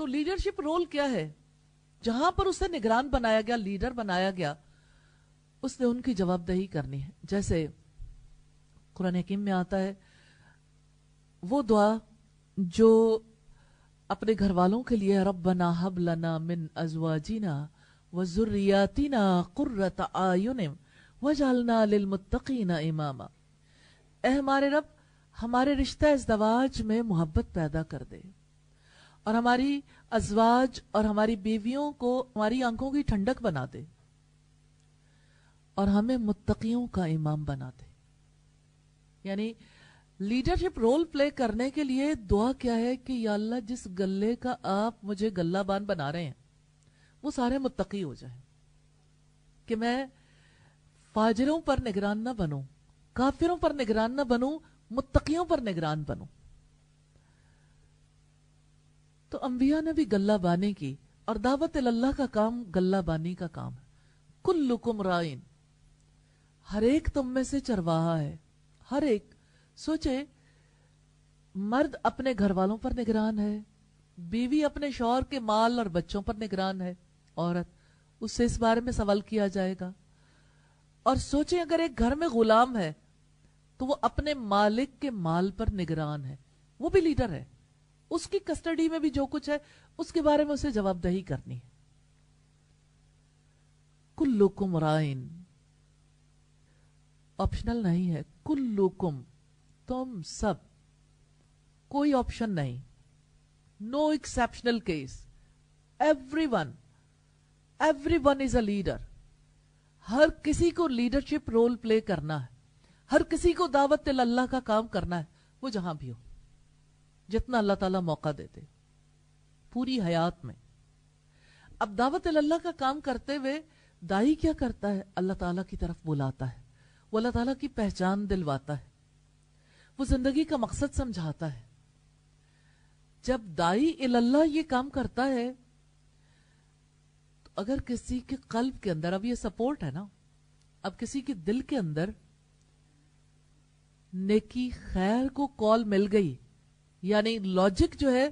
تو leadership role کیا ہے؟ جہاں پر اسے نگران بنایا گیا، لیڈر بنایا گیا، اس نے ان کی جواب دہی کرنی ہے. جیسے قرآن حکیم میں آتا ہے وہ دعا جو اپنے گھر والوں کے لیے ربنا حب لنا من ازواجنا وذریاتنا قرۃ اعین وجعلنا للمتقین اماما. اے ہمارے رب، ہمارے رشتہ ازدواج میں محبت پیدا کر دے اور ہماری ازواج اور ہماری بیویوں کو ہماری آنکھوں کی ٹھنڈک بنا دے اور ہمیں متقیوں کا امام بنا دے. یعنی لیڈرشپ رول پلے کرنے کے لیے دعا کیا ہے کہ یا اللہ جس گلے کا آپ مجھے گلہ بان بنا رہے ہیں وہ سارے متقی ہو جائیں، کہ میں فاجروں پر نگران نہ بنوں، کافروں پر نگران نہ بنوں، متقیوں پر نگران بنوں. تو انبیاء نے بھی گلہ بانی کی، اور دعوت اللہ کا کام گلہ بانی کا کام ہے. کلکم رائن، ہر ایک تم میں سے چرواہا ہے. ہر ایک. سوچے، مرد اپنے گھر والوں پر نگران ہے، بیوی اپنے شوہر کے مال اور بچوں پر نگران ہے، عورت اس سے اس بارے میں سوال کیا جائے گا. اور سوچیں اگر ایک گھر میں غلام ہے تو وہ اپنے مالک کے مال پر نگران ہے، وہ بھی لیڈر ہے، اس کی کسٹڈی میں بھی جو کچھ ہے اس کے بارے میں اسے جواب دہی کرنی ہے. کلکم رائن آپشنل نہیں ہے، کلکم، تم سب، کوئی آپشن نہیں، no exceptional case, every one is a leader. ہر کسی کو لیڈرشپ رول پلے کرنا ہے، ہر کسی کو دعوت اللہ کا کام کرنا ہے، وہ جہاں بھی ہو، جتنا اللہ تعالیٰ موقع دیتے پوری حیات میں. اب دعوت اللہ کا کام کرتے ہوئے دائی کیا کرتا ہے؟ اللہ تعالیٰ کی طرف بلاتا ہے، وہ اللہ تعالیٰ کی پہچان دلواتا ہے، وہ زندگی کا مقصد سمجھاتا ہے. جب دائی اللہ یہ کام کرتا ہے تو اگر کسی کے قلب کے اندر، اب یہ سپورٹ ہے نا، اب کسی کے دل کے اندر نیکی خیر کو کال مل گئی، یعنی لاجک جو ہے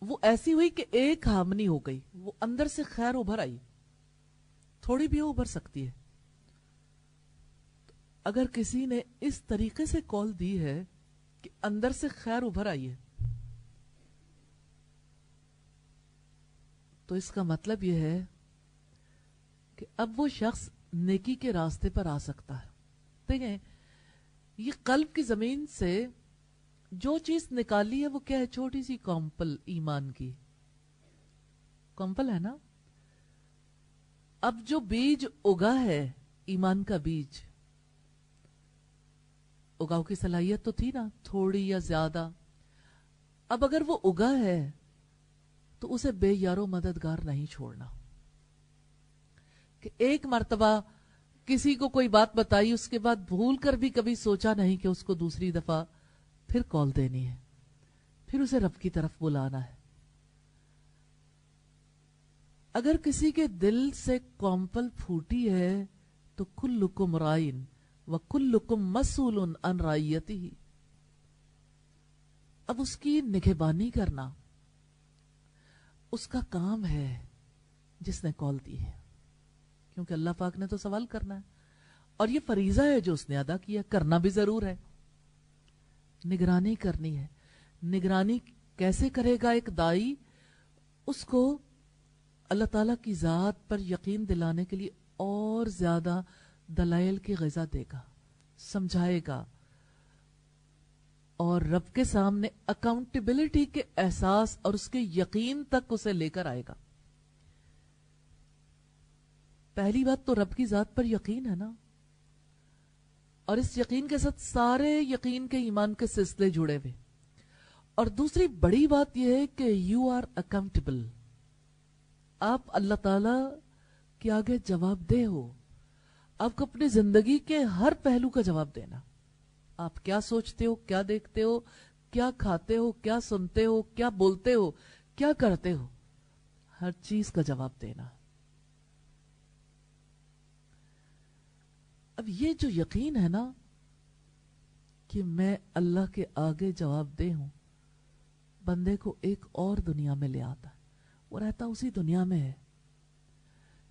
وہ ایسی ہوئی کہ ایک ہارمنی ہو گئی، وہ اندر سے خیر ابھر آئی، تھوڑی بھی ابھر سکتی ہے. اگر کسی نے اس طریقے سے کال دی ہے کہ اندر سے خیر ابھر آئی ہے، تو اس کا مطلب یہ ہے کہ اب وہ شخص نیکی کے راستے پر آ سکتا ہے. دیکھیں، یہ قلب کی زمین سے جو چیز نکالی ہے وہ کیا ہے؟ چھوٹی سی کمپل ایمان کی کمپل ہے نا. اب جو بیج اگا ہے، ایمان کا بیج، اگاؤ کی صلاحیت تو تھی نا، تھوڑی یا زیادہ. اب اگر وہ اگا ہے تو اسے بے یارو مددگار نہیں چھوڑنا، کہ ایک مرتبہ کسی کو کوئی بات بتائی، اس کے بعد بھول کر بھی کبھی سوچا نہیں کہ اس کو دوسری دفعہ پھر کال دینی ہے، پھر اسے رب کی طرف بلانا ہے. اگر کسی کے دل سے کمپل پھوٹی ہے تو کلکم رائن وکلکم مسئول عن رعیتہ. اب اس کی نگہبانی کرنا اس کا کام ہے جس نے کال دی ہے، کیونکہ اللہ پاک نے تو سوال کرنا ہے، اور یہ فریضہ ہے جو اس نے ادا کیا، کرنا بھی ضرور ہے. نگرانی کرنی ہے. نگرانی کیسے کرے گا ایک دائی؟ اس کو اللہ تعالیٰ کی ذات پر یقین دلانے کے لیے اور زیادہ دلائل کی غذا دے گا، سمجھائے گا، اور رب کے سامنے اکاؤنٹیبلٹی کے احساس اور اس کے یقین تک اسے لے کر آئے گا. پہلی بات تو رب کی ذات پر یقین ہے نا، اور اس یقین کے ساتھ سارے یقین کے ایمان کے سلسلے جڑے ہوئے. اور دوسری بڑی بات یہ ہے کہ یو آر اکاؤنٹیبل، آپ اللہ تعالی کے آگے جواب دہ ہو. آپ کو اپنی زندگی کے ہر پہلو کا جواب دینا. آپ کیا سوچتے ہو، کیا دیکھتے ہو، کیا کھاتے ہو، کیا سنتے ہو، کیا بولتے ہو، کیا کرتے ہو، ہر چیز کا جواب دینا. اب یہ جو یقین ہے نا کہ میں اللہ کے آگے جواب دہ ہوں، بندے کو ایک اور دنیا میں لے آتا ہے. وہ رہتا اسی دنیا میں ہے،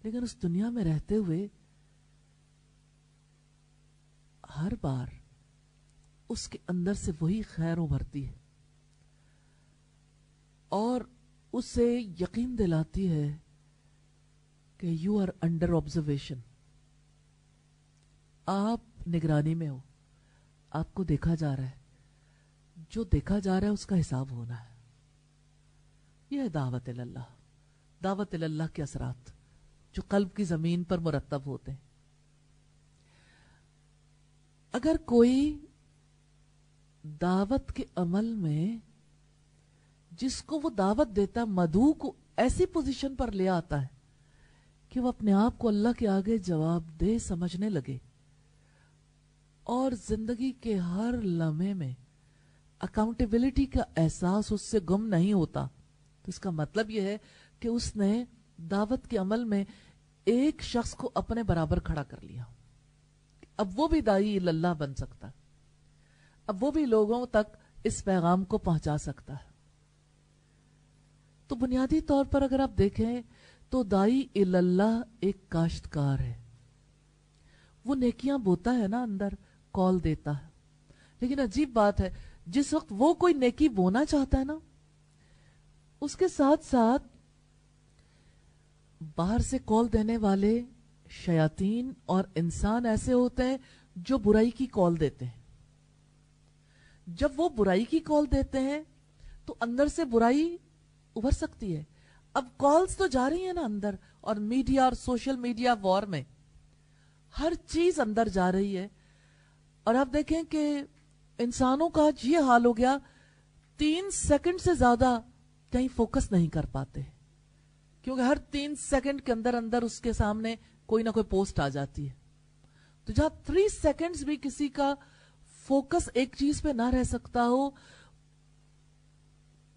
لیکن اس دنیا میں رہتے ہوئے ہر بار اس کے اندر سے وہی خیر ابھرتی ہے اور اسے یقین دلاتی ہے کہ یو آر انڈر آبزرویشن، آپ نگرانی میں ہو، آپ کو دیکھا جا رہا ہے، جو دیکھا جا رہا ہے اس کا حساب ہونا ہے. یہ ہے دعوت اللہ، دعوت اللہ کے اثرات جو قلب کی زمین پر مرتب ہوتے ہیں. اگر کوئی دعوت کے عمل میں جس کو وہ دعوت دیتا مدعو کو ایسی پوزیشن پر لے آتا ہے کہ وہ اپنے آپ کو اللہ کے آگے جواب دہ سمجھنے لگے اور زندگی کے ہر لمحے میں اکاؤنٹیبلٹی کا احساس اس سے گم نہیں ہوتا، تو اس کا مطلب یہ ہے کہ اس نے دعوت کے عمل میں ایک شخص کو اپنے برابر کھڑا کر لیا. اب وہ بھی داعی اللہ بن سکتا ہے، اب وہ بھی لوگوں تک اس پیغام کو پہنچا سکتا ہے. تو بنیادی طور پر اگر آپ دیکھیں تو داعی اللہ ایک کاشتکار ہے. وہ نیکیاں بوتا ہے نا، اندر کال دیتا ہے، لیکن عجیب بات ہے جس وقت وہ کوئی نیکی بونا چاہتا ہے نا، اس کے ساتھ ساتھ باہر سے کال دینے والے شیاطین اور انسان ایسے ہوتے ہیں جو برائی کی کال دیتے ہیں. جب وہ برائی کی کال دیتے ہیں تو اندر سے برائی ابھر سکتی ہے. اب کالز تو جا رہی ہیں نا اندر، اور میڈیا اور سوشل میڈیا وار میں ہر چیز اندر جا رہی ہے. اور آپ دیکھیں کہ انسانوں کا یہ حال ہو گیا، 3 سیکنڈ سے زیادہ کہیں فوکس نہیں کر پاتے، کیونکہ ہر 3 سیکنڈ کے اندر اندر اس کے سامنے کوئی نہ کوئی پوسٹ آ جاتی ہے. تو جہاں 3 سیکنڈز بھی کسی کا فوکس ایک چیز پہ نہ رہ سکتا ہو،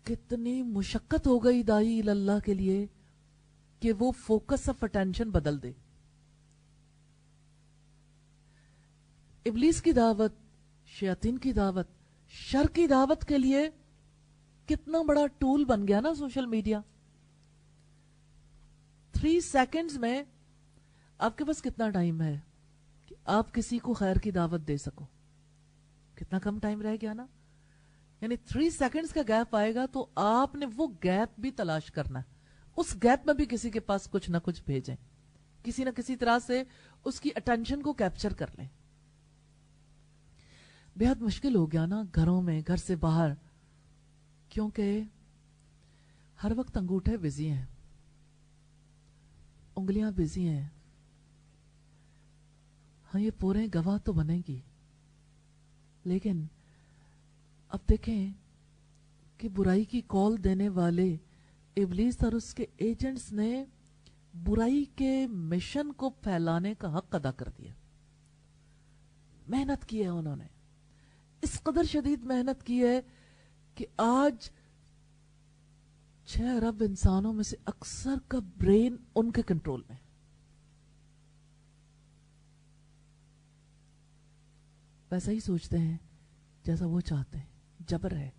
کتنی مشقت ہو گئی داعی اللہ کے لیے کہ وہ فوکس آف اٹینشن بدل دے. ابلیس کی دعوت، شیاطین کی دعوت، شر کی دعوت کے لیے کتنا بڑا ٹول بن گیا نا سوشل میڈیا. 3 سیکنڈز میں آپ کے پاس کتنا ٹائم ہے کہ آپ کسی کو خیر کی دعوت دے سکو؟ کتنا کم ٹائم رہ گیا نا. یعنی 3 سیکنڈز کا گیپ آئے گا تو آپ نے وہ گیپ بھی تلاش کرنا ہے، اس گیپ میں بھی کسی کے پاس کچھ نہ کچھ بھیجیں، کسی نہ کسی طرح سے اس کی اٹینشن کو کیپچر کر لیں. بہت مشکل ہو گیا نا گھروں میں، گھر سے باہر، کیونکہ ہر وقت انگوٹھے بزی ہیں، انگلیاں بزی ہیں. ہاں یہ پورے گواہ تو بنے گی، لیکن اب دیکھیں کہ برائی کی کال دینے والے ابلیس اور اس کے ایجنٹس نے برائی کے مشن کو پھیلانے کا حق ادا کر دیا. محنت کی ہے انہوں نے، اس قدر شدید محنت کی ہے کہ آج 6 ارب انسانوں میں سے اکثر کا برین ان کے کنٹرول میں. ویسا ہی سوچتے ہیں جیسا وہ چاہتے ہیں. جبر ہے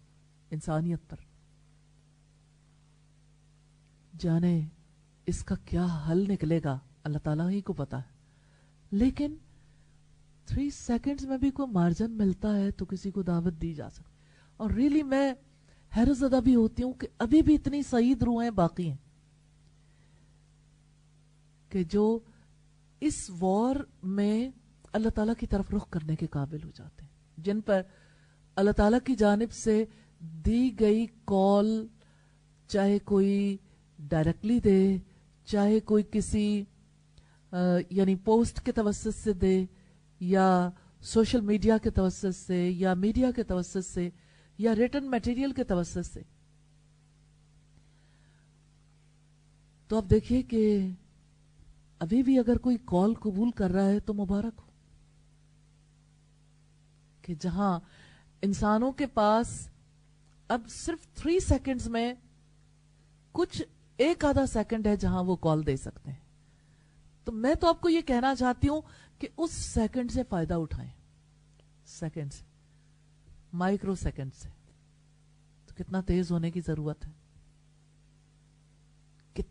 انسانیت پر. جانے اس کا کیا حل نکلے گا اللہ تعالیٰ ہی کو پتا ہے، لیکن 3 سیکنڈز میں بھی کوئی مارجن ملتا ہے تو کسی کو دعوت دی جا سکتی. اور ریلی میں حیرت زدہ بھی ہوتی ہوں کہ ابھی بھی اتنی سعید روحیں باقی ہیں کہ جو اس وار میں اللہ تعالیٰ کی طرف رخ کرنے کے قابل ہو جاتے ہیں، جن پر اللہ تعالیٰ کی جانب سے دی گئی کال، چاہے کوئی ڈائریکٹلی دے، چاہے کوئی کسی یعنی پوسٹ کے توسط سے دے، یا سوشل میڈیا کے توسط سے، یا میڈیا کے توسط سے، یا ریٹن میٹیریل کے توسط سے. تو اب دیکھیے کہ ابھی بھی اگر کوئی کال قبول کر رہا ہے تو مبارک ہو، کہ جہاں انسانوں کے پاس اب صرف 3 سیکنڈز میں کچھ ایک آدھا سیکنڈ ہے جہاں وہ کال دے سکتے ہیں. تو میں تو آپ کو یہ کہنا چاہتی ہوں کہ اس سیکنڈ سے فائدہ اٹھائیں، سیکنڈ سے، مائکرو سیکنڈ سے. تو کتنا تیز ہونے کی ضرورت ہے.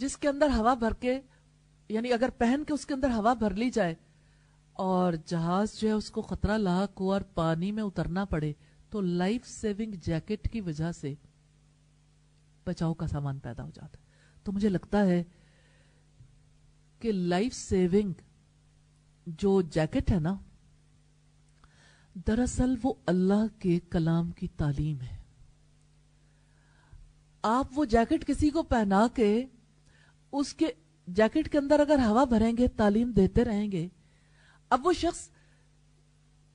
جس کے اندر ہوا بھر کے، یعنی اگر پہن کے اس کے اندر ہوا بھر لی جائے اور جہاز جو ہے اس کو خطرہ لاحق ہو اور پانی میں اترنا پڑے تو لائف سیونگ جیکٹ کی وجہ سے بچاؤ کا سامان پیدا ہو جاتا ہے. تو مجھے لگتا ہے کہ لائف سیونگ جو جیکٹ ہے نا، دراصل وہ اللہ کے کلام کی تعلیم ہے. آپ وہ جیکٹ کسی کو پہنا کے اس کے جیکٹ کے اندر اگر ہوا بھریں گے، تعلیم دیتے رہیں گے، اب وہ شخص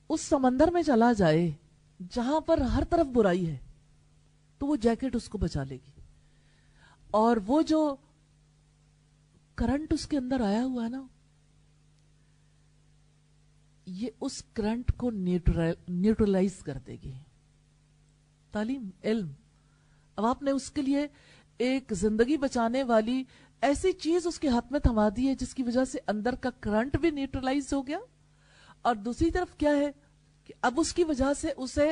اس سمندر میں چلا جائے جہاں پر ہر طرف برائی ہے تو وہ جیکٹ اس کو بچا لے گی. اور وہ جو کرنٹ اس کے اندر آیا ہوا ہے نا، یہ اس کرنٹ کو نیوٹرلائز کر دے گی. تعلیم، علم. اب آپ نے اس کے لیے ایک زندگی بچانے والی ایسی چیز اس کے ہاتھ میں تھما دی ہے جس کی وجہ سے اندر کا کرنٹ بھی نیوٹرلائز ہو گیا، اور دوسری طرف کیا ہے کہ اب اس کی وجہ سے اسے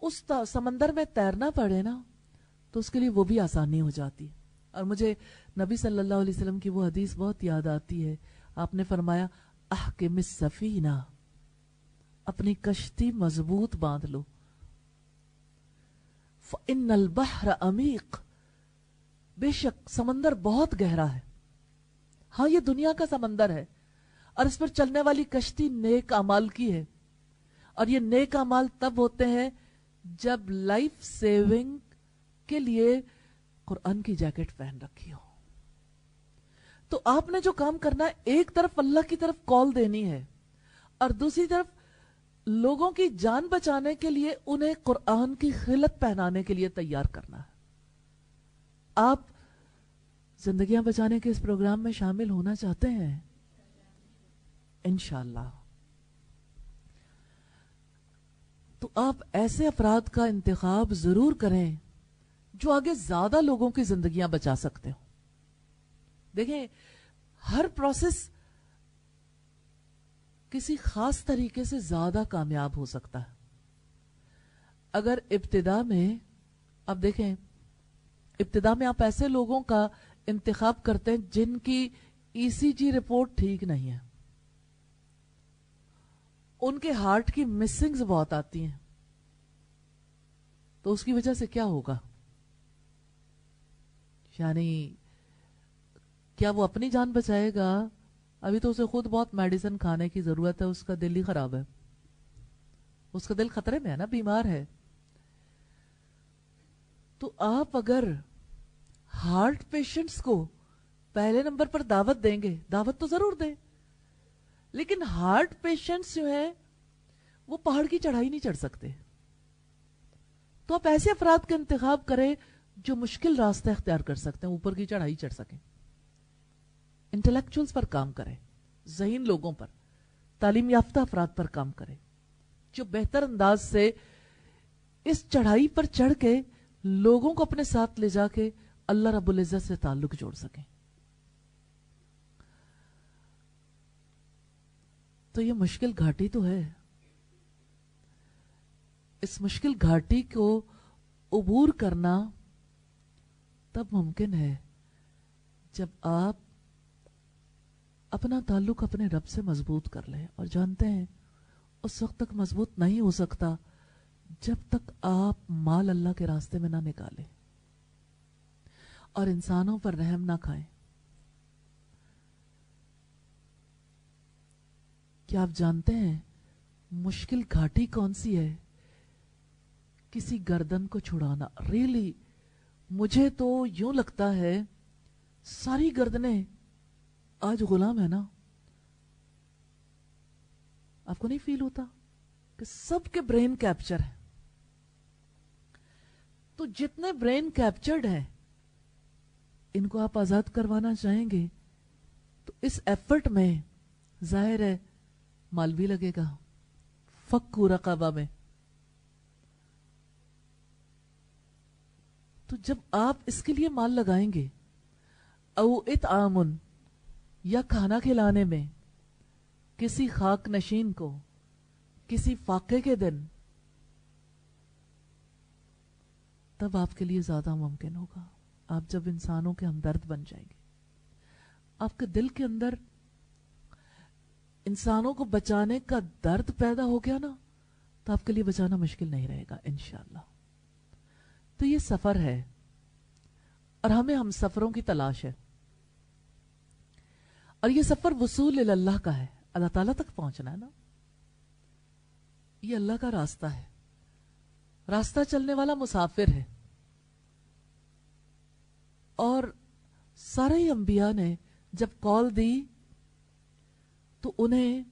اس سمندر میں تیرنا پڑے نا تو اس کے لیے وہ بھی آسانی ہو جاتی. اور مجھے نبی صلی اللہ علیہ وسلم کی وہ حدیث بہت یاد آتی ہے. آپ نے فرمایا احکم السفینہ، اپنی کشتی مضبوط باندھ لو. فإن البحر عمیق، بے شک سمندر بہت گہرا ہے. ہاں یہ دنیا کا سمندر ہے اور اس پر چلنے والی کشتی نیک اعمال کی ہے، اور یہ نیک اعمال تب ہوتے ہیں جب لائف سیونگ کے لیے قرآن کی جیکٹ پہن رکھی ہو. تو آپ نے جو کام کرنا ہے، ایک طرف اللہ کی طرف کال دینی ہے اور دوسری طرف لوگوں کی جان بچانے کے لیے انہیں قرآن کی خلت پہنانے کے لیے تیار کرنا ہے. آپ زندگیاں بچانے کے اس پروگرام میں شامل ہونا چاہتے ہیں؟ انشاءاللہ. تو آپ ایسے افراد کا انتخاب ضرور کریں جو آگے زیادہ لوگوں کی زندگیاں بچا سکتے ہو. دیکھیں، ہر پروسیس کسی خاص طریقے سے زیادہ کامیاب ہو سکتا ہے. اگر ابتدا میں، اب دیکھیں، ابتدا میں آپ ایسے لوگوں کا انتخاب کرتے ہیں جن کی ای سی جی رپورٹ ٹھیک نہیں ہے، ان کے ہارٹ کی مسنگز بہت آتی ہیں، تو اس کی وجہ سے کیا ہوگا؟ یعنی کیا وہ اپنی جان بچائے گا؟ ابھی تو اسے خود بہت میڈیسن کھانے کی ضرورت ہے، اس کا دل ہی خراب ہے، اس کا دل خطرے میں ہے نا، بیمار ہے. تو آپ اگر ہارٹ پیشنٹس کو پہلے نمبر پر دعوت دیں گے، دعوت تو ضرور دیں، لیکن ہارٹ پیشنٹس جو ہیں وہ پہاڑ کی چڑھائی نہیں چڑھ سکتے. تو آپ ایسے افراد کا انتخاب کریں جو مشکل راستہ اختیار کر سکتے ہیں، اوپر کی چڑھائی چڑھ سکیں. انٹلیکچوئلز پر کام کریں، ذہین لوگوں پر، تعلیم یافتہ افراد پر کام کریں جو بہتر انداز سے اس چڑھائی پر چڑھ کے لوگوں کو اپنے ساتھ لے جا کے اللہ رب العزت سے تعلق جوڑ سکیں. تو یہ مشکل گھاٹی تو ہے. اس مشکل گھاٹی کو عبور کرنا تب ممکن ہے جب آپ اپنا تعلق اپنے رب سے مضبوط کر لیں. اور جانتے ہیں اس وقت تک مضبوط نہیں ہو سکتا جب تک آپ مال اللہ کے راستے میں نہ نکالیں اور انسانوں پر رحم نہ کھائیں. کیا آپ جانتے ہیں مشکل گھاٹی کون سی ہے؟ کسی گردن کو چھڑانا. ریلی مجھے تو یوں لگتا ہے ساری گردنیں آج غلام ہے نا. آپ کو نہیں فیل ہوتا کہ سب کے برین کیپچر ہے؟ تو جتنے برین کیپچرڈ ہیں ان کو آپ آزاد کروانا چاہیں گے تو اس ایفرٹ میں ظاہر ہے مال بھی لگے گا. فکو رقبہ میں. تو جب آپ اس کے لیے مال لگائیں گے، او اطعام، یا کھانا کھلانے میں کسی خاک نشین کو کسی فاقے کے دن، تب آپ کے لیے زیادہ ممکن ہوگا. آپ جب انسانوں کے ہمدرد بن جائیں گے. آپ کے دل کے اندر انسانوں کو بچانے کا درد پیدا ہو گیا نا، تو آپ کے لیے بچانا مشکل نہیں رہے گا انشاءاللہ۔ تو یہ سفر ہے اور ہمیں ہم سفروں کی تلاش ہے، اور یہ سفر وصول اللہ کا ہے، اللہ تعالیٰ تک پہنچنا ہے نا، یہ اللہ کا راستہ ہے، راستہ چلنے والا مسافر ہے۔ اور سارے انبیاء نے جب کال دی تو انہیں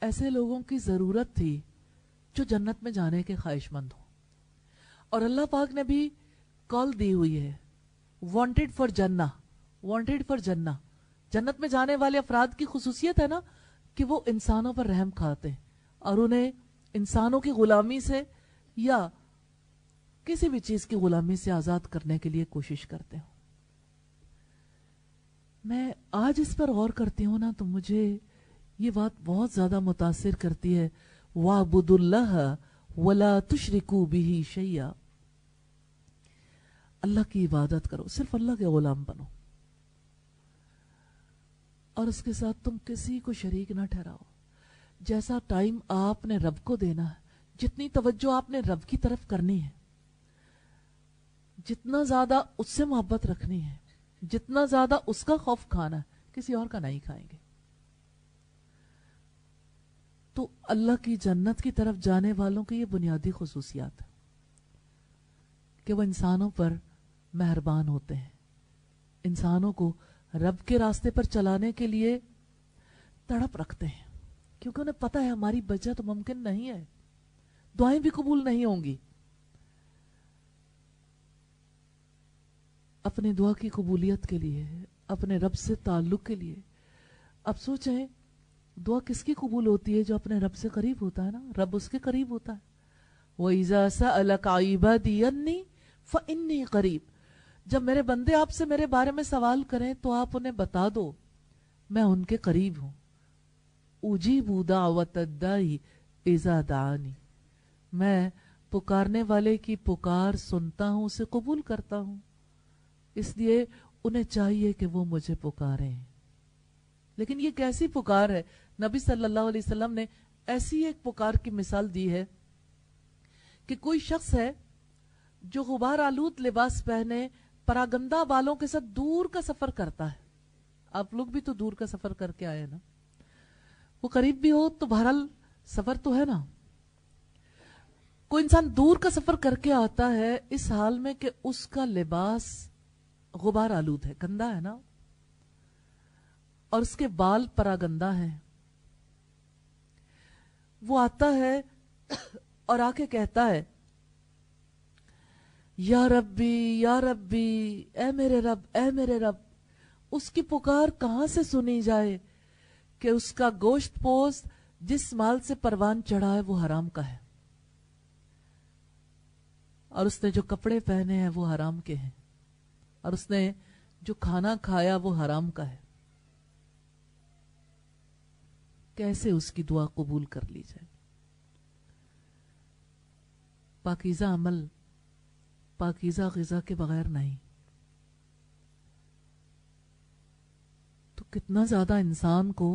ایسے لوگوں کی ضرورت تھی جو جنت میں جانے کے خواہش مند ہوں، اور اللہ پاک نے بھی کال دی ہوئی ہے، وانٹڈ فار جنہ، وانٹڈ فار جنہ۔ جنت میں جانے والے افراد کی خصوصیت ہے نا کہ وہ انسانوں پر رحم کھاتے ہیں اور انہیں انسانوں کی غلامی سے یا کسی بھی چیز کی غلامی سے آزاد کرنے کے لیے کوشش کرتے ہوں۔ میں آج اس پر غور کرتی ہوں نا تو مجھے یہ بات بہت زیادہ متاثر کرتی ہے، وَاعْبُدُوا اللَّهَ وَلَا تُشْرِكُوا بِهِ شَيْئًا۔ اللہ کی عبادت کرو، صرف اللہ کے غلام بنو، اور اس کے ساتھ تم کسی کو شریک نہ ٹھہراؤ۔ جیسا ٹائم آپ نے رب کو دینا ہے، جتنی توجہ آپ نے رب کی طرف کرنی ہے، جتنا زیادہ اس سے محبت رکھنی ہے، جتنا زیادہ اس کا خوف کھانا ہے، کسی اور کا نہیں کھائیں گے۔ تو اللہ کی جنت کی طرف جانے والوں کی یہ بنیادی خصوصیات ہے کہ وہ انسانوں پر مہربان ہوتے ہیں، انسانوں کو رب کے راستے پر چلانے کے لیے تڑپ رکھتے ہیں، کیونکہ انہیں پتہ ہے ہماری بچت ممکن نہیں ہے، دعائیں بھی قبول نہیں ہوں گی۔ اپنے دعا کی قبولیت کے لیے، اپنے رب سے تعلق کے لیے، اب سوچیں دعا کس کی قبول ہوتی ہے؟ جو اپنے رب سے قریب ہوتا ہے نا، رب اس کے قریب ہوتا ہے۔ وَإِذَا سَأَلَكَ عِبَادِي أَنِّي فَإِنِّي قَرِيبٌ۔ جب میرے بندے آپ سے میرے بارے میں سوال کریں تو آپ انہیں بتا دو میں ان کے قریب ہوں۔ أُجِيبُ دَعْوَةَ الدَّاعِ إِذَا دَعَانِ، میں پکارنے والے کی پکار سنتا ہوں، اسے قبول کرتا ہوں، اس لیے انہیں چاہیے کہ وہ مجھے پکاریں۔ لیکن یہ کیسی پکار ہے؟ نبی صلی اللہ علیہ وسلم نے ایسی ایک پکار کی مثال دی ہے کہ کوئی شخص ہے جو غبار آلود لباس پہنے پراگندہ بالوں کے ساتھ دور کا سفر کرتا ہے۔ آپ لوگ بھی تو دور کا سفر کر کے آئے نا، وہ قریب بھی ہو تو بہرحال سفر تو ہے نا۔ کوئی انسان دور کا سفر کر کے آتا ہے اس حال میں کہ اس کا لباس غبار آلود ہے، گندا ہے نا، اور اس کے بال پراگندہ ہیں۔ وہ آتا ہے اور آ کے کہتا ہے یا ربی یا ربی، اے میرے رب اے میرے رب۔ اس کی پکار کہاں سے سنی جائے کہ اس کا گوشت پوست جس مال سے پروان چڑھا ہے وہ حرام کا ہے، اور اس نے جو کپڑے پہنے ہیں وہ حرام کے ہیں، اور اس نے جو کھانا کھایا وہ حرام کا ہے۔ کیسے اس کی دعا قبول کر لی جائے؟ پاکیزہ عمل پاکیزہ غذا کے بغیر نہیں۔ تو کتنا زیادہ انسان کو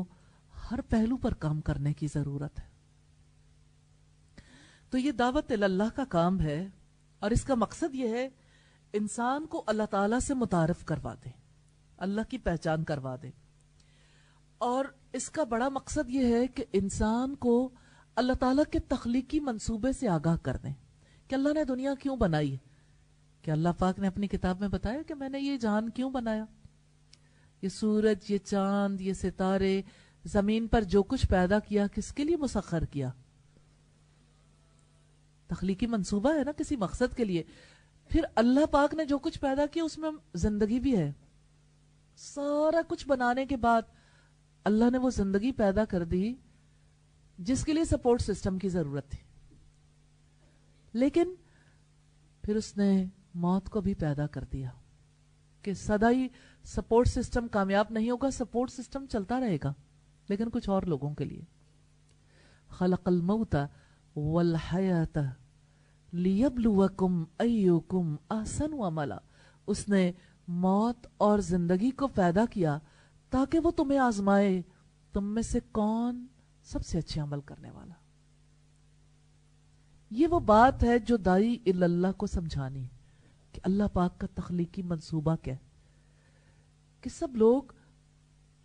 ہر پہلو پر کام کرنے کی ضرورت ہے۔ تو یہ دعوت اللہ کا کام ہے، اور اس کا مقصد یہ ہے انسان کو اللہ تعالیٰ سے متعارف کروا دے، اللہ کی پہچان کروا دے، اور اس کا بڑا مقصد یہ ہے کہ انسان کو اللہ تعالیٰ کے تخلیقی منصوبے سے آگاہ کر دیں کہ اللہ نے دنیا کیوں بنائی ہے، کہ اللہ پاک نے اپنی کتاب میں بتایا کہ میں نے یہ جہان کیوں بنایا، یہ سورج، یہ چاند، یہ ستارے، زمین پر جو کچھ پیدا کیا کس کے لیے مسخر کیا؟ تخلیقی منصوبہ ہے نا، کسی مقصد کے لیے۔ پھر اللہ پاک نے جو کچھ پیدا کیا اس میں زندگی بھی ہے، سارا کچھ بنانے کے بعد اللہ نے وہ زندگی پیدا کر دی جس کے لیے سپورٹ سسٹم کی ضرورت تھی، لیکن پھر اس نے موت کو بھی پیدا کر دیا کہ سدا ہی سپورٹ سسٹم کامیاب نہیں ہوگا، سپورٹ سسٹم چلتا رہے گا لیکن کچھ اور لوگوں کے لیے۔ خلق الموت والحیات لیبلوکم ایکم احسن عملا، اس نے موت اور زندگی کو پیدا کیا تاکہ وہ تمہیں آزمائے تم میں سے کون سب سے اچھے عمل کرنے والا. یہ وہ بات ہے جو دائی اللہ کو سمجھانی ہے کہ اللہ پاک کا تخلیقی منصوبہ کیا ہے کہ سب لوگ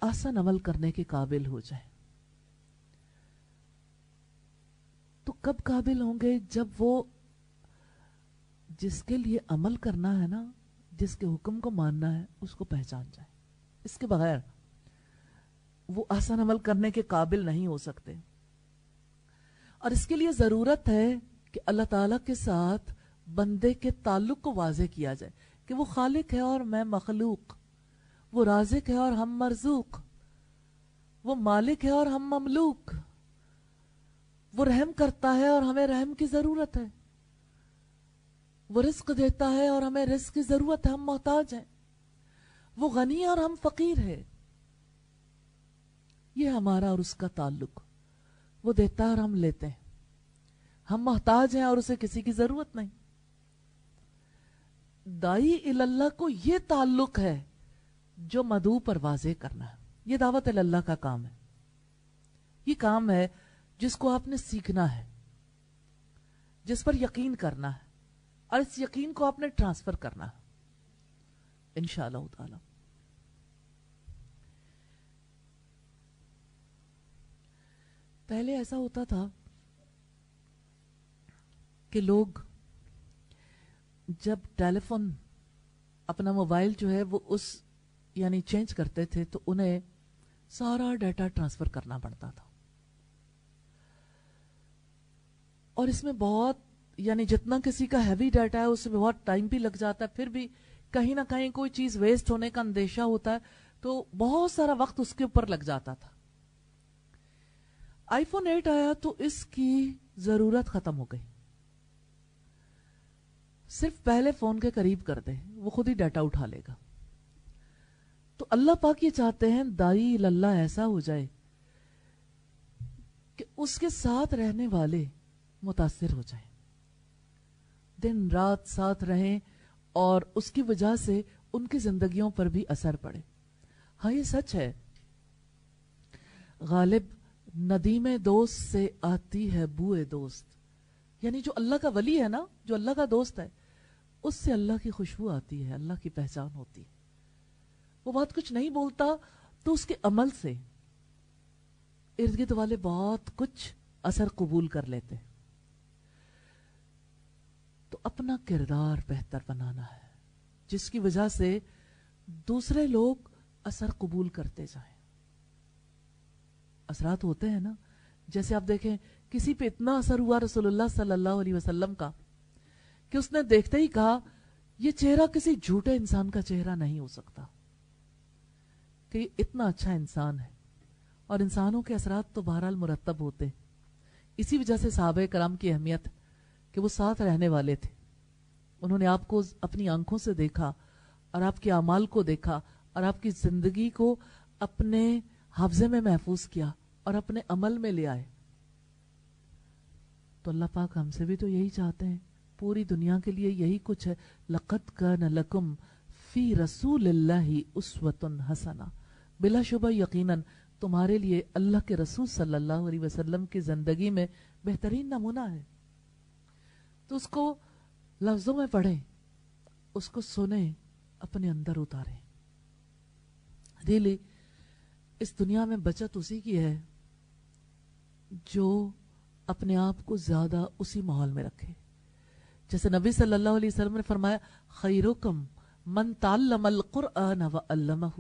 آسان عمل کرنے کے قابل ہو جائیں. تو کب قابل ہوں گے؟ جب وہ جس کے لیے عمل کرنا ہے نا، جس کے حکم کو ماننا ہے، اس کو پہچان جائے. اس کے بغیر وہ آسان عمل کرنے کے قابل نہیں ہو سکتے. اور اس کے لیے ضرورت ہے کہ اللہ تعالیٰ کے ساتھ بندے کے تعلق کو واضح کیا جائے کہ وہ خالق ہے اور میں مخلوق، وہ رازق ہے اور ہم مرزوق، وہ مالک ہے اور ہم مملوک، وہ رحم کرتا ہے اور ہمیں رحم کی ضرورت ہے، وہ رزق دیتا ہے اور ہمیں رزق کی ضرورت ہے، ہم محتاج ہیں، وہ غنی اور ہم فقیر ہے. یہ ہمارا اور اس کا تعلق. وہ دیتا ہے اور ہم لیتے ہیں، ہم محتاج ہیں اور اسے کسی کی ضرورت نہیں. دائی اللہ کو یہ تعلق ہے جو مدعو پر واضح کرنا ہے. یہ دعوت اللہ کا کام ہے. یہ کام ہے جس کو آپ نے سیکھنا ہے، جس پر یقین کرنا ہے، اور اس یقین کو آپ نے ٹرانسفر کرنا ہے انشاءاللہ تعالی. پہلے ایسا ہوتا تھا کہ لوگ جب ٹیلی فون اپنا موبائل جو ہے وہ اس یعنی چینج کرتے تھے تو انہیں سارا ڈیٹا ٹرانسفر کرنا پڑتا تھا. اور اس میں بہت یعنی جتنا کسی کا ہیوی ڈیٹا ہے اس میں بہت ٹائم بھی لگ جاتا ہے، پھر بھی کہیں نہ کہیں کوئی چیز ویسٹ ہونے کا اندیشہ ہوتا ہے، تو بہت سارا وقت اس کے اوپر لگ جاتا تھا. آئی فون 8 آیا تو اس کی ضرورت ختم ہو گئی. صرف پہلے فون کے قریب کر دے، وہ خود ہی ڈیٹا اٹھا لے گا. تو اللہ پاک یہ چاہتے ہیں دائی اللہ ایسا ہو جائے کہ اس کے ساتھ رہنے والے متاثر ہو جائیں، دن رات ساتھ رہیں اور اس کی وجہ سے ان کی زندگیوں پر بھی اثر پڑے. ہاں یہ سچ ہے، غالب ندیم دوست سے آتی ہے بوئے دوست. یعنی جو اللہ کا ولی ہے نا، جو اللہ کا دوست ہے، اس سے اللہ کی خوشبو آتی ہے، اللہ کی پہچان ہوتی ہے. وہ بہت کچھ نہیں بولتا تو اس کے عمل سے ارد گرد والے بہت کچھ اثر قبول کر لیتے. تو اپنا کردار بہتر بنانا ہے جس کی وجہ سے دوسرے لوگ اثر قبول کرتے جائیں. اثرات ہوتے ہیں نا، جیسے آپ دیکھیں کسی پہ اتنا اثر ہوا رسول اللہ صلی اللہ علیہ وسلم کا کہ اس نے دیکھتے ہی کہا یہ چہرہ کسی جھوٹے انسان کا چہرہ نہیں ہو سکتا، کہ یہ اتنا اچھا انسان ہے. اور انسانوں کے اثرات تو بہرحال مرتب ہوتے. اسی وجہ سے صحابہ کرام کی اہمیت کہ وہ ساتھ رہنے والے تھے. انہوں نے آپ کو اپنی آنکھوں سے دیکھا اور آپ کے اعمال کو دیکھا اور آپ کی زندگی کو اپنے حافظے میں محفوظ کیا اور اپنے عمل میں لے آئے. تو اللہ پاک ہم سے بھی تو یہی چاہتے ہیں، پوری دنیا کے لیے یہی کچھ ہے. لَقَدْ كَانَ لَكُمْ فِي رَسُولِ اللَّهِ أُسْوَةٌ حَسَنَةٌ. بلا شبہ یقیناً تمہارے لیے اللہ کے رسول صلی اللہ علیہ وسلم کی زندگی میں بہترین نمونہ ہے. تو اس کو لفظوں میں پڑھیں، اس کو سنیں، اپنے اندر اتاریں. ریلی اس دنیا میں بچت اسی کی ہے جو اپنے آپ کو زیادہ اسی ماحول میں رکھے. جیسے نبی صلی اللہ علیہ وسلم نے فرمایا خیرکم من تعلم القرآن وعلمہ.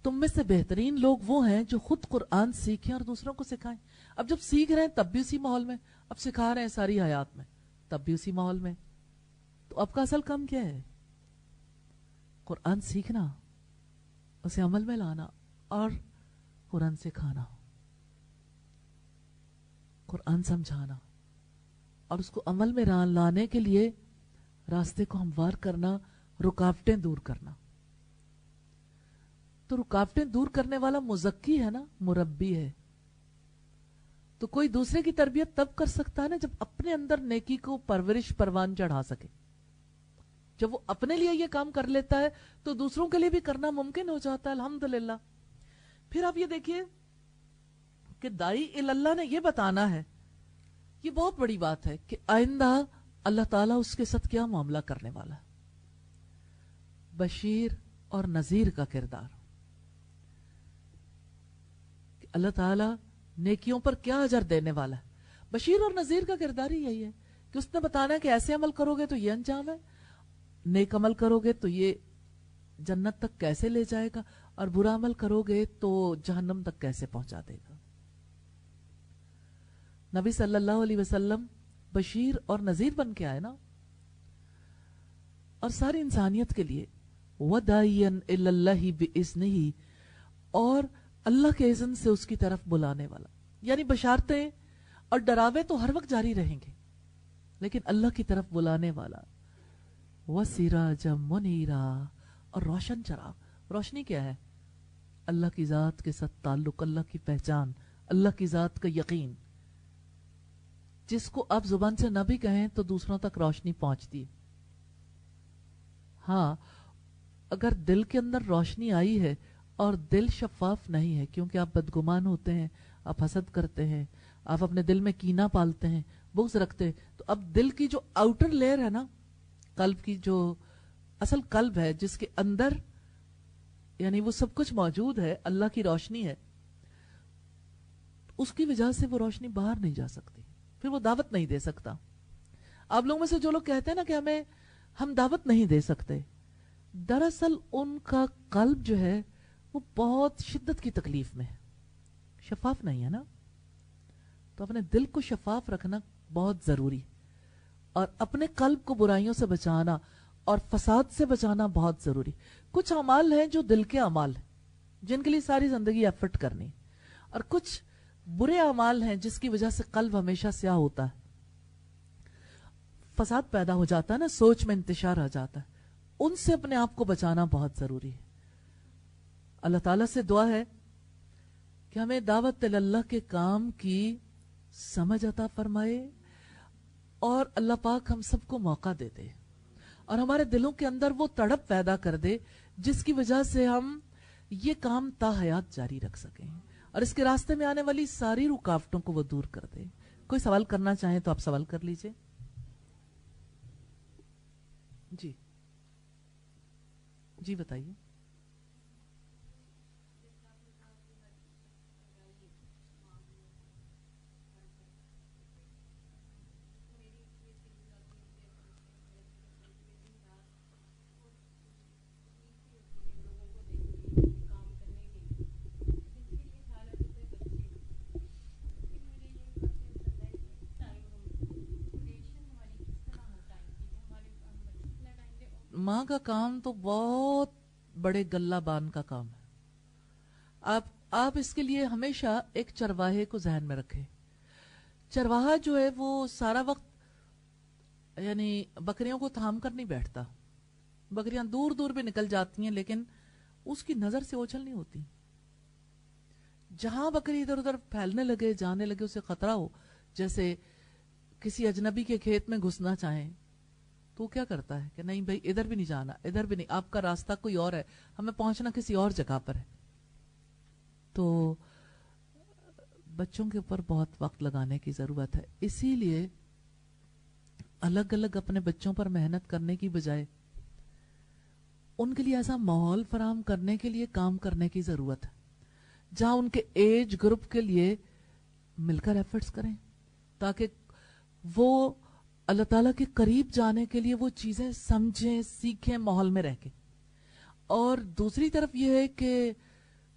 تم میں سے بہترین لوگ وہ ہیں جو خود قرآن سیکھیں اور دوسروں کو سکھائیں. اب جب سیکھ رہے ہیں تب بھی اسی ماحول میں، اب سکھا رہے ہیں ساری حیات میں تب بھی اسی ماحول میں. تو اب کا اصل کام کیا ہے؟ قرآن سیکھنا، اسے عمل میں لانا اور قرآن سکھانا، قرآن سمجھانا اور اس کو عمل میں لانے کے لیے راستے کو ہموار کرنا، رکاوٹیں دور کرنا. تو رکاوٹیں دور کرنے والا مزکی ہے نا، مربی ہے. تو کوئی دوسرے کی تربیت تب کر سکتا ہے نا جب اپنے اندر نیکی کو پرورش پروان چڑھا سکے. جب وہ اپنے لیے یہ کام کر لیتا ہے تو دوسروں کے لیے بھی کرنا ممکن ہو جاتا ہے، الحمدللہ۔ پھر آپ یہ دیکھیے کہ دائی اللہ نے یہ بتانا ہے، یہ بہت بڑی بات ہے کہ آئندہ اللہ تعالیٰ اس کے ساتھ کیا معاملہ کرنے والا ہے۔ بشیر اور نذیر کا کردار، کہ اللہ تعالیٰ نیکیوں پر کیا اجر دینے والا ہے۔ بشیر اور نذیر کا کردار ہی یہی ہے کہ اس نے بتانا ہے کہ ایسے عمل کرو گے تو یہ انجام ہے، نیک عمل کرو گے تو یہ جنت تک کیسے لے جائے گا، اور برا عمل کرو گے تو جہنم تک کیسے پہنچا دے گا۔ نبی صلی اللہ علیہ وسلم بشیر اور نذیر بن کے آئے نا، اور ساری انسانیت کے لیے وَدَاعِيًا إِلَى اللَّهِ بِإِذْنِهِ، اور اللہ کے اذن سے اس کی طرف بلانے والا، یعنی بشارتیں اور ڈراوے تو ہر وقت جاری رہیں گے، لیکن اللہ کی طرف بلانے والا، وَسِرَاجًا مُنِيرًا، اور روشن چراغ۔ روشنی کیا ہے؟ اللہ کی ذات کے ساتھ تعلق، اللہ کی پہچان، اللہ کی ذات کا یقین، جس کو آپ زبان سے نہ بھی کہیں تو دوسروں تک روشنی پہنچتی ہے۔ ہاں، اگر دل کے اندر روشنی آئی ہے اور دل شفاف نہیں ہے، کیونکہ آپ بدگمان ہوتے ہیں، آپ حسد کرتے ہیں، آپ اپنے دل میں کینہ پالتے ہیں، بغض رکھتے ہیں، تو اب دل کی جو آؤٹر لیئر ہے نا، قلب کی جو اصل قلب ہے جس کے اندر یعنی وہ سب کچھ موجود ہے، اللہ کی روشنی ہے، اس کی وجہ سے وہ روشنی باہر نہیں جا سکتی، پھر وہ دعوت نہیں دے سکتا۔ آپ لوگوں میں سے جو لوگ کہتے ہیں نا کہ ہم دعوت نہیں دے سکتے، دراصل ان کا قلب جو ہے وہ بہت شدت کی تکلیف میں ہے، شفاف نہیں ہے نا۔ تو اپنے دل کو شفاف رکھنا بہت ضروری، اور اپنے قلب کو برائیوں سے بچانا اور فساد سے بچانا بہت ضروری۔ کچھ اعمال ہیں جو دل کے اعمال ہیں، جن کے لیے ساری زندگی ایفرٹ کرنی، اور کچھ برے اعمال ہیں جس کی وجہ سے قلب ہمیشہ سیاہ ہوتا ہے، فساد پیدا ہو جاتا ہے نا، سوچ میں انتشار آ جاتا ہے، ان سے اپنے آپ کو بچانا بہت ضروری ہے۔ اللہ تعالیٰ سے دعا ہے کہ ہمیں دعوت اللہ کے کام کی سمجھ عطا فرمائے، اور اللہ پاک ہم سب کو موقع دے دے، اور ہمارے دلوں کے اندر وہ تڑپ پیدا کر دے جس کی وجہ سے ہم یہ کام تا حیات جاری رکھ سکیں، اور اس کے راستے میں آنے والی ساری رکاوٹوں کو وہ دور کر دے۔ کوئی سوال کرنا چاہیں تو آپ سوال کر لیجئے۔ جی جی بتائیے۔ ماں کا کام تو بہت بڑے گلہ بان کا کام ہے۔ آپ اس کے لیے ہمیشہ ایک چرواہے کو ذہن میں رکھیں۔ چرواہا جو ہے وہ سارا وقت یعنی بکریوں کو تھام کر نہیں بیٹھتا، بکریاں دور دور بھی نکل جاتی ہیں لیکن اس کی نظر سے اوجھل نہیں ہوتی۔ جہاں بکری ادھر ادھر پھیلنے لگے، جانے لگے، اسے خطرہ ہو، جیسے کسی اجنبی کے کھیت میں گھسنا چاہیں، تو وہ کیا کرتا ہے کہ نہیں بھائی ادھر بھی نہیں جانا، ادھر بھی نہیں، آپ کا راستہ کوئی اور ہے، ہمیں پہنچنا کسی اور جگہ پر ہے۔ تو بچوں کے اوپر بہت وقت لگانے کی ضرورت ہے، اسی لیے الگ الگ اپنے بچوں پر محنت کرنے کی بجائے ان کے لیے ایسا ماحول فراہم کرنے کے لیے کام کرنے کی ضرورت ہے جہاں ان کے ایج گروپ کے لیے مل کر ایفرٹس کریں، تاکہ وہ اللہ تعالیٰ کے قریب جانے کے لیے وہ چیزیں سمجھیں، سیکھیں، ماحول میں رہ کے۔ اور دوسری طرف یہ ہے کہ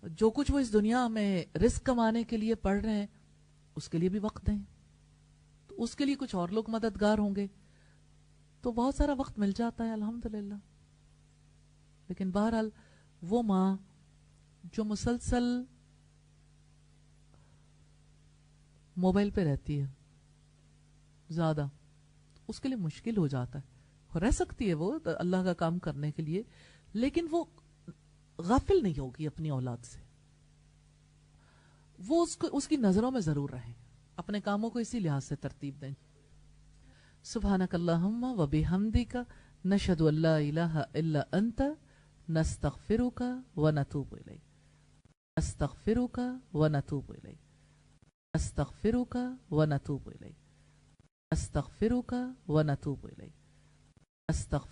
جو کچھ وہ اس دنیا میں رزق کمانے کے لیے پڑھ رہے ہیں اس کے لیے بھی وقت دیں، تو اس کے لیے کچھ اور لوگ مددگار ہوں گے، تو بہت سارا وقت مل جاتا ہے الحمدللہ۔ لیکن بہرحال وہ ماں جو مسلسل موبائل پہ رہتی ہے زیادہ، اس کے لیے مشکل ہو جاتا ہے، رہ سکتی ہے وہ اللہ کا کام کرنے کے لیے، لیکن وہ غافل نہیں ہوگی اپنی اولاد سے، وہ اس کی نظروں میں ضرور رہیں، اپنے کاموں کو اسی لحاظ سے ترتیب دیں۔ سبحانک اللہم و بحمدک، نشهد أن لا إله إلا أنت نستغفرك ونتوب إليك نستغفرك ونتوب إليك نستغفرك ونتوب إليك نستغفرك ونتوب إليك نستغفرك